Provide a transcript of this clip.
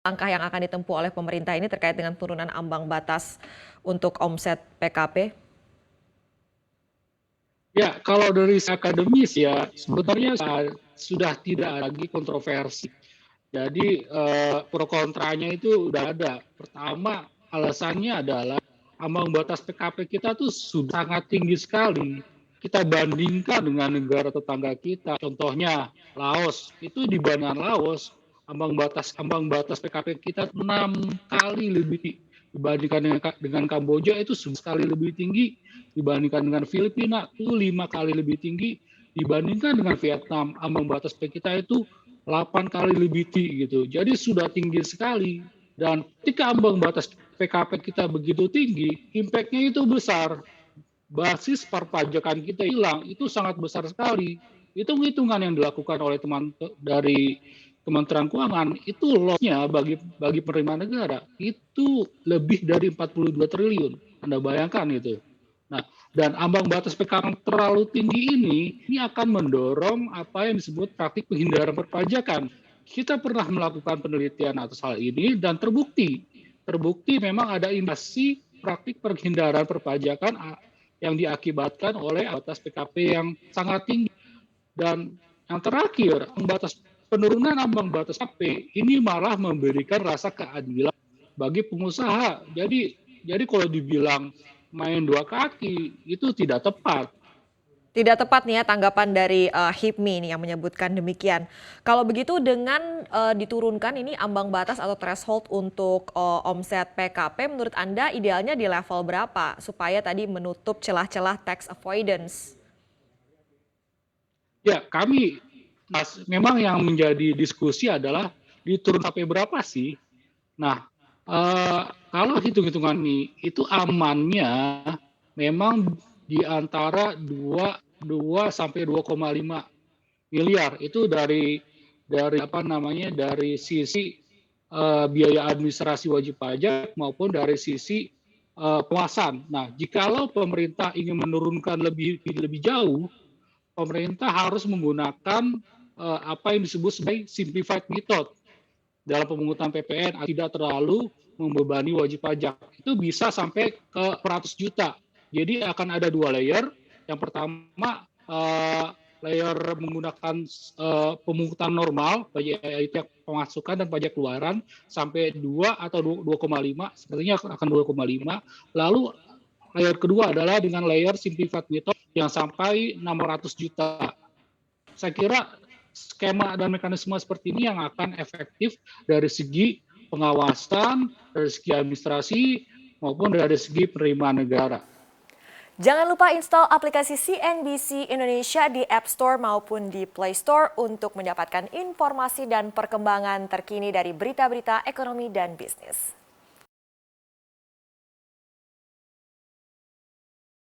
langkah yang akan ditempuh oleh pemerintah ini terkait dengan turunan ambang batas untuk omset PKP? Ya, kalau dari akademis ya sebenarnya sudah tidak lagi kontroversi. Jadi pro kontranya itu udah ada. Pertama, alasannya adalah ambang batas PKP kita tuh sudah sangat tinggi sekali. Kita bandingkan dengan negara tetangga kita, contohnya Laos. Itu dibandingkan Laos, ambang batas PKP kita 6 kali lebih dibandingkan dengan Kamboja itu 11 kali lebih tinggi, dibandingkan dengan Filipina itu 5 kali lebih tinggi, dibandingkan dengan Vietnam ambang batas PKP kita itu 8 kali lebih tinggi gitu. Jadi sudah tinggi sekali. Dan ketika ambang batas PKP kita begitu tinggi, impact-nya itu besar. Basis perpajakan kita hilang, itu sangat besar sekali. Hitung-hitungan yang dilakukan oleh teman dari Kementerian Keuangan itu loss-nya bagi penerimaan negara itu lebih dari 42 triliun. Anda bayangkan itu. Nah, dan ambang batas PKP terlalu tinggi ini akan mendorong apa yang disebut praktik penghindaran perpajakan. Kita pernah melakukan penelitian atas hal ini dan terbukti memang ada indikasi praktik penghindaran perpajakan yang diakibatkan oleh batas PKP yang sangat tinggi. Dan yang terakhir, penurunan ambang batas PKP ini malah memberikan rasa keadilan bagi pengusaha. Jadi kalau dibilang main dua kaki itu tidak tepat. Tidak tepat nih ya tanggapan dari HIPMI nih yang menyebutkan demikian. Kalau begitu dengan diturunkan ini ambang batas atau threshold untuk omset PKP, menurut Anda idealnya di level berapa supaya tadi menutup celah-celah tax avoidance? Ya, memang yang menjadi diskusi adalah diturun sampai berapa sih? Nah, kalau hitung-hitungan ini itu amannya memang di antara 2 sampai 2,5 miliar itu dari sisi biaya administrasi wajib pajak maupun dari sisi penguasaan. Nah, jikalau pemerintah ingin menurunkan lebih jauh, pemerintah harus menggunakan apa yang disebut sebagai simplified method dalam pemungutan PPN tidak terlalu membebani wajib pajak. Itu bisa sampai ke 100 juta. Jadi akan ada 2 layer. Yang pertama layer menggunakan pemungutan normal, pajak pemasukan dan pajak keluaran sampai 2 atau 2,5, sepertinya akan 2,5. Lalu layer kedua adalah dengan layer simplified method yang sampai 600 juta. Saya kira skema dan mekanisme seperti ini yang akan efektif dari segi pengawasan, dari segi administrasi, maupun dari segi penerimaan negara. Jangan lupa install aplikasi CNBC Indonesia di App Store maupun di Play Store untuk mendapatkan informasi dan perkembangan terkini dari berita-berita ekonomi dan bisnis.